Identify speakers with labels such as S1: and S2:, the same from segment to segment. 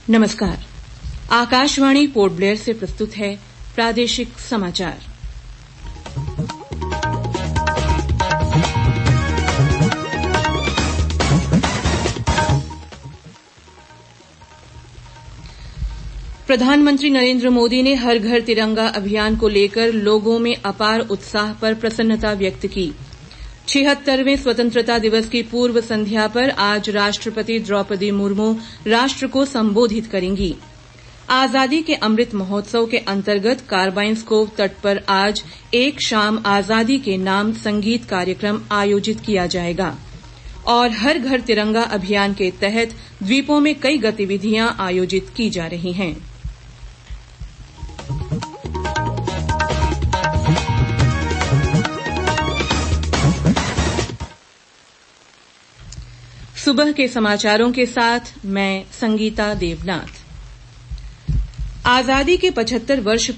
S1: नमस्कार। Akashvani port Blair से प्रस्तुत है प्रादेशिक समाचार। प्रधानमंत्री नरेंद्र मोदी ने हर घर तिरंगा अभियान को लेकर लोगों में अपार उत्साह पर प्रसन्नता व्यक्त की। 76वें स्वतंत्रता दिवस की पूर्व संध्या पर आज राष्ट्रपति द्रौपदी मुर्मू राष्ट्र को संबोधित करेंगी। आजादी के अमृत महोत्सव के अंतर्गत कार्बाइन कोव तट पर आज एक शाम आजादी के नाम संगीत कार्यक्रम आयोजित किया जाएगा और हर घर तिरंगा अभियान के तहत द्वीपों में कई गतिविधियां आयोजित की जा रही हैं। सुबह के समाचारों के साथ मैं संगीता देवनाथ। आजादी के 75 वर्ष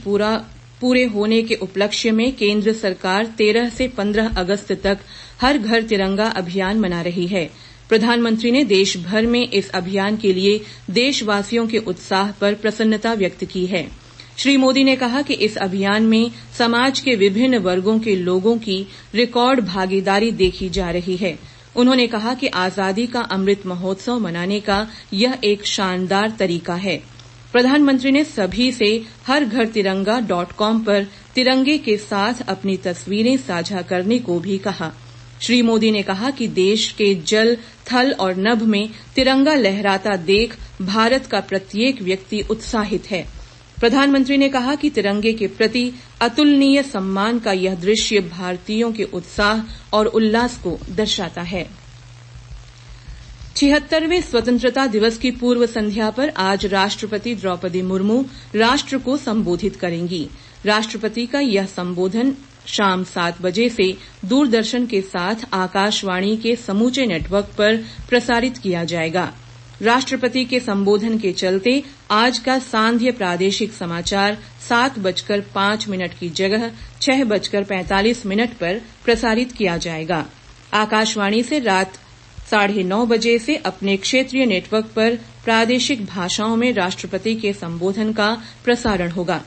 S1: पूरे होने के उपलक्ष्य में केंद्र सरकार 13 से 15 अगस्त तक हर घर तिरंगा अभियान मना रही है। प्रधानमंत्री ने देश भर में इस अभियान के लिए देशवासियों के उत्साह पर प्रसन्नता व्यक्त की है। श्री मोदी ने कहा कि इस अभियान में समाज के विभिन्न वर्गों के लोगों की रिकॉर्ड भागीदारी देखी जा रही है। उन्होंने कहा कि आजादी का अमृत महोत्सव मनाने का यह एक शानदार तरीका है। प्रधानमंत्री ने सभी से हरघरतिरंगा.com पर तिरंगे के साथ अपनी तस्वीरें साझा करने को भी कहा। श्री मोदी ने कहा कि देश के जल, थल और नभ में तिरंगा लहराता देख भारत का प्रत्येक व्यक्ति उत्साहित है। प्रधानमंत्री ने कहा कि तिरंगे के प्रति अतुलनीय सम्मान का यह दृश्य भारतीयों के उत्साह और उल्लास को दर्शाता है। 76वें स्वतंत्रता दिवस की पूर्व संध्या पर आज राष्ट्रपति द्रौपदी मुर्मू राष्ट्र को संबोधित करेंगी। राष्ट्रपति का यह संबोधन शाम 7 बजे से दूरदर्शन के साथ आकाशवाणी के समूचे नेटवर्क पर प्रसारित किया जाएगा। राष्ट्रपति के संबोधन के चलते आज का सांध्य प्रादेशिक समाचार 7:05 की जगह 6:45 पर प्रसारित किया जाएगा। आकाशवाणी से रात 9:30 बजे से अपने क्षेत्रीय नेटवर्क पर प्रादेशिक भाषाओं में राष्ट्रपति के संबोधन का प्रसारण होगा।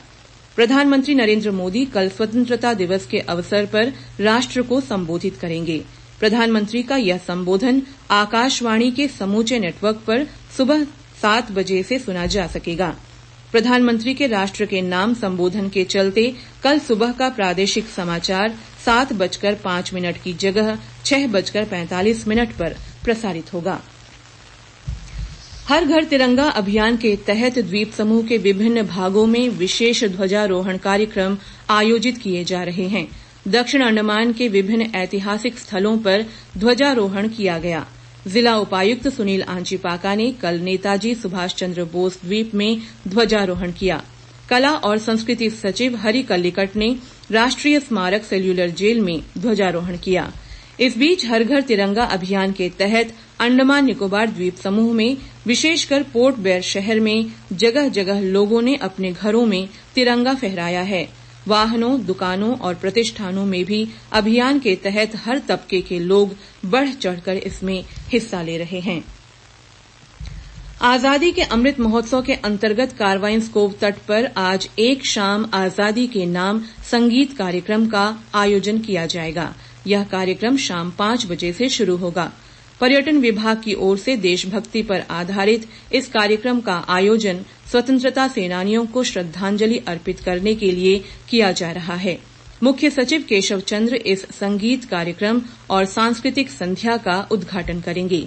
S1: प्रधानमंत्री नरेंद्र मोदी कल स्वतंत्रता दिवस के अवसर पर राष्ट्र को संबोधित करेंगे। प्रधानमंत्री का यह संबोधन आकाशवाणी के समूचे नेटवर्क पर सुबह 7 बजे से सुना जा सकेगा। प्रधानमंत्री के राष्ट्र के नाम संबोधन के चलते कल सुबह का प्रादेशिक समाचार 7:05 की जगह 6:45 पर प्रसारित होगा। हर घर तिरंगा अभियान के तहत द्वीप समूह के विभिन्न भागों में विशेष ध्वजारोहण कार्यक्रम आयोजित किए जा रहे हैं। दक्षिण अंडमान के विभिन्न ऐतिहासिक स्थलों पर ध्वजारोहण किया गया। जिला उपायुक्त सुनील आंचीपाका ने कल नेताजी सुभाष चंद्र बोस द्वीप में ध्वजारोहण किया। कला और संस्कृति सचिव हरि कल्लिकट ने राष्ट्रीय स्मारक सेल्यूलर जेल में ध्वजारोहण किया। इस बीच हर घर तिरंगा अभियान के तहत अंडमान निकोबार द्वीप समूह में विशेषकर पोर्ट ब्लेयर शहर में जगह जगह लोगों ने अपने घरों में तिरंगा फहराया है। वाहनों, दुकानों और प्रतिष्ठानों में भी अभियान के तहत हर तबके के लोग बढ़ चढ़कर इसमें हिस्सा ले रहे हैं। आजादी के अमृत महोत्सव के अंतर्गत कार्बाइन कोव तट पर आज एक शाम आजादी के नाम संगीत कार्यक्रम का आयोजन किया जाएगा। यह कार्यक्रम शाम 5 बजे से शुरू होगा। पर्यटन विभाग की ओर से देशभक्ति पर आधारित इस कार्यक्रम का आयोजन स्वतंत्रता सेनानियों को श्रद्धांजलि अर्पित करने के लिए किया जा रहा है। मुख्य सचिव केशव चंद्र इस संगीत कार्यक्रम और सांस्कृतिक संध्या का उद्घाटन करेंगे।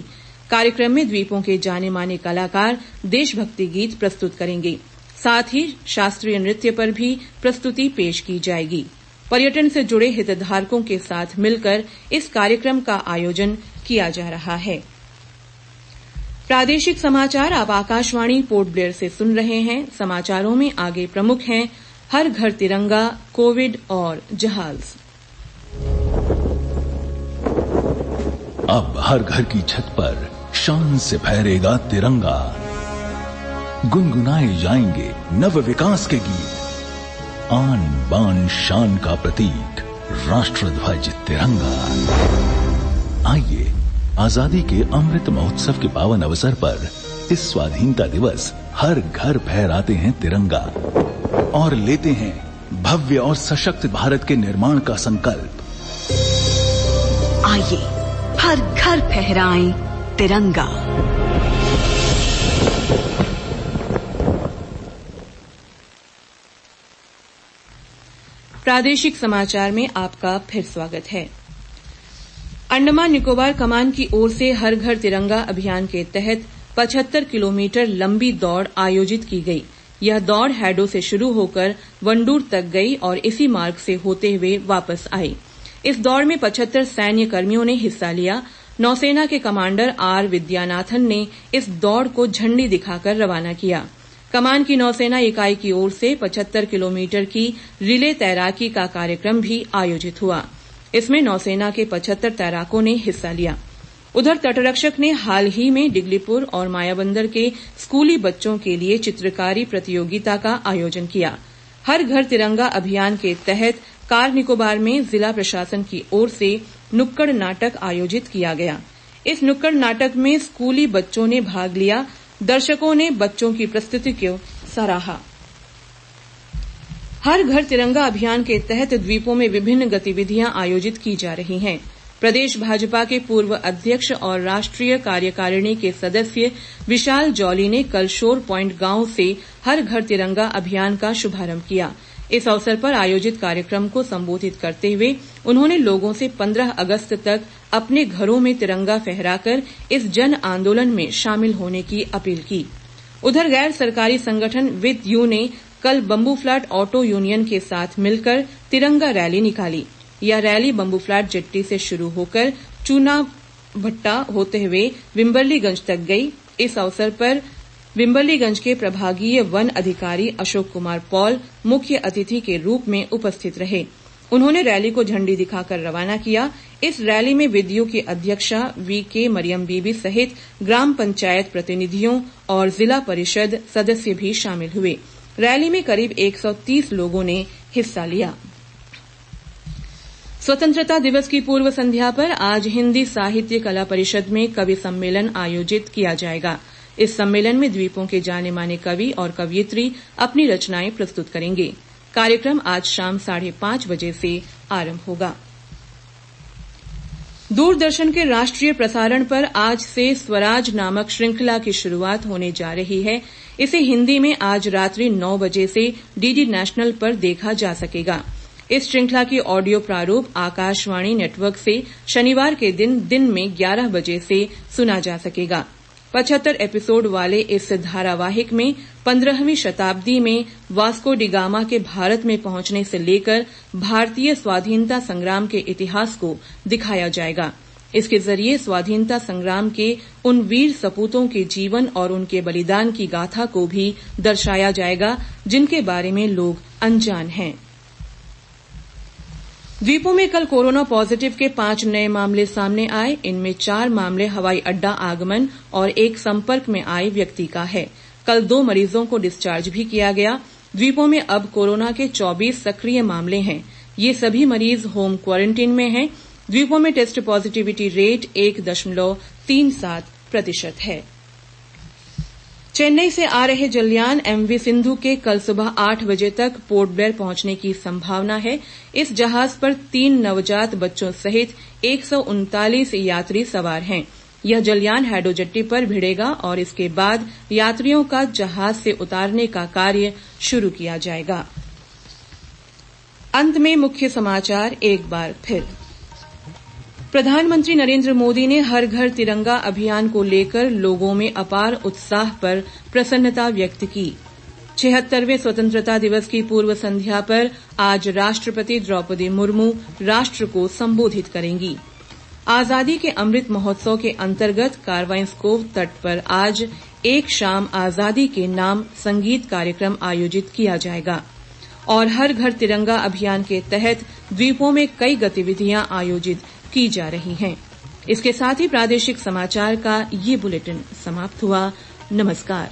S1: कार्यक्रम में द्वीपों के जाने माने कलाकार देशभक्ति गीत प्रस्तुत करेंगे। साथ ही शास्त्रीय नृत्य पर भी प्रस्तुति पेश की जाएगी। पर्यटन से जुड़े हितधारकों के साथ मिलकर इस कार्यक्रम का आयोजन किया जा रहा है। प्रादेशिक समाचार आप आकाशवाणी पोर्ट ब्लेयर से सुन रहे हैं। समाचारों में आगे प्रमुख हैं हर घर तिरंगा, कोविड और जहाज।
S2: अब हर घर की छत पर शान से फहरेगा तिरंगा। गुनगुनाए जाएंगे नव विकास के गीत। आन बान शान का प्रतीक राष्ट्रध्वज तिरंगा। आइए आजादी के अमृत महोत्सव के पावन अवसर पर इस स्वाधीनता दिवस हर घर फहराते हैं तिरंगा और लेते हैं भव्य और सशक्त भारत के निर्माण का संकल्प।
S3: आइए हर घर फहराएं तिरंगा।
S1: प्रादेशिक समाचार में आपका फिर स्वागत है। अंडमान निकोबार कमान की ओर से हर घर तिरंगा अभियान के तहत 75 किलोमीटर लंबी दौड़ आयोजित की गई। यह दौड़ हैडो से शुरू होकर वंडूर तक गई और इसी मार्ग से होते हुए वापस आई। इस दौड़ में 75 सैन्य कर्मियों ने हिस्सा लिया। नौसेना के कमांडर आर विद्यानाथन ने इस दौड़ को झंडी दिखाकर रवाना किया। कमान की नौसेना इकाई की ओर से 75 किलोमीटर की रिले तैराकी का कार्यक्रम भी आयोजित हुआ। इसमें नौसेना के 75 तैराकों ने हिस्सा लिया। उधर तटरक्षक ने हाल ही में डिगलीपुर और मायाबंदर के स्कूली बच्चों के लिए चित्रकारी प्रतियोगिता का आयोजन किया। हर घर तिरंगा अभियान के तहत कार निकोबार में जिला प्रशासन की ओर से नुक्कड़ नाटक आयोजित किया गया। इस नुक्कड़ नाटक में स्कूली बच्चों ने भाग लिया। दर्शकों ने बच्चों की प्रस्तुति को सराहा। हर घर तिरंगा अभियान के तहत द्वीपों में विभिन्न गतिविधियां आयोजित की जा रही हैं। प्रदेश भाजपा के पूर्व अध्यक्ष और राष्ट्रीय कार्यकारिणी के सदस्य विशाल जौली ने कल शोर पॉइंट गांव से हर घर तिरंगा अभियान का शुभारंभ किया। इस अवसर पर आयोजित कार्यक्रम को संबोधित करते हुए उन्होंने लोगों से 15 अगस्त तक अपने घरों में तिरंगा फहराकर इस जन आंदोलन में शामिल होने की अपील की। उधर गैर सरकारी संगठन विद यू ने कल बम्बू फ्लैट ऑटो यूनियन के साथ मिलकर तिरंगा रैली निकाली। यह रैली बम्बू फ्लैट जेट्टी से शुरू होकर चूना भट्टा होते हुए विम्बरलीगंज तक गई। इस अवसर पर विम्बरलीगंज के प्रभागीय वन अधिकारी अशोक कुमार पॉल मुख्य अतिथि के रूप में उपस्थित रहे। उन्होंने रैली को झंडी दिखाकर रवाना किया। इस रैली में विदयू की अध्यक्षा वीके मरियम बीबी सहित ग्राम पंचायत प्रतिनिधियों और जिला परिषद सदस्य भी शामिल हुए। रैली में करीब 130 लोगों ने हिस्सा लिया। स्वतंत्रता दिवस की पूर्व संध्या पर आज हिन्दी साहित्य कला परिषद में कवि सम्मेलन आयोजित किया जाएगा। इस सम्मेलन में द्वीपों के जाने माने कवि और कवयित्री अपनी रचनाएं प्रस्तुत करेंगे। कार्यक्रम आज शाम 5:30 बजे से आरंभ होगा। दूरदर्शन के राष्ट्रीय प्रसारण पर आज से स्वराज नामक श्रृंखला की शुरूआत होने जा रही है। इसे हिन्दी में आज रात्रि 9 बजे से डीडी नेशनल पर देखा जा सकेगा। इस श्रृंखला की ऑडियो प्रारूप आकाशवाणी नेटवर्क से शनिवार के दिन में 11 बजे से सुना जा सकेगा। 75 एपिसोड वाले इस धारावाहिक में 15वीं शताब्दी में वास्को डिगामा के भारत में पहुंचने से लेकर भारतीय स्वाधीनता संग्राम के इतिहास को दिखाया जाएगा। इसके जरिए स्वाधीनता संग्राम के उन वीर सपूतों के जीवन और उनके बलिदान की गाथा को भी दर्शाया जाएगा जिनके बारे में लोग अनजान हैं। द्वीपों में कल कोरोना पॉजिटिव के 5 नए मामले सामने आए। इनमें 4 मामले हवाई अड्डा आगमन और एक संपर्क में आए व्यक्ति का है। कल 2 मरीजों को डिस्चार्ज भी किया गया। द्वीपों में अब कोरोना के 24 सक्रिय मामले हैं। ये सभी मरीज होम क्वारंटीन में हैं। द्वीपों में टेस्ट पॉजिटिविटी रेट 1.37% है। चेन्नई से आ रहे जलयान एमवी सिंधु के कल सुबह 8 बजे तक पोर्ट ब्लेयर पहुंचने की संभावना है। इस जहाज पर 3 नवजात बच्चों सहित 139 यात्री सवार हैं। यह जलयान हैडो जेट्टी पर भिड़ेगा और इसके बाद यात्रियों का जहाज से उतारने का कार्य शुरू किया जाएगा। अंत में मुख्य समाचार एक बार फिर। प्रधानमंत्री नरेंद्र मोदी ने हर घर तिरंगा अभियान को लेकर लोगों में अपार उत्साह पर प्रसन्नता व्यक्त की। 76वें स्वतंत्रता दिवस की पूर्व संध्या पर आज राष्ट्रपति द्रौपदी मुर्मू राष्ट्र को संबोधित करेंगी। आजादी के अमृत महोत्सव के अंतर्गत कारवांसकोव तट पर आज एक शाम आजादी के नाम संगीत कार्यक्रम आयोजित किया जाएगा। और हर घर तिरंगा अभियान के तहत द्वीपों में कई गतिविधियां आयोजित की जा रही हैं। इसके साथ ही प्रादेशिक समाचार का ये बुलेटिन समाप्त हुआ। नमस्कार।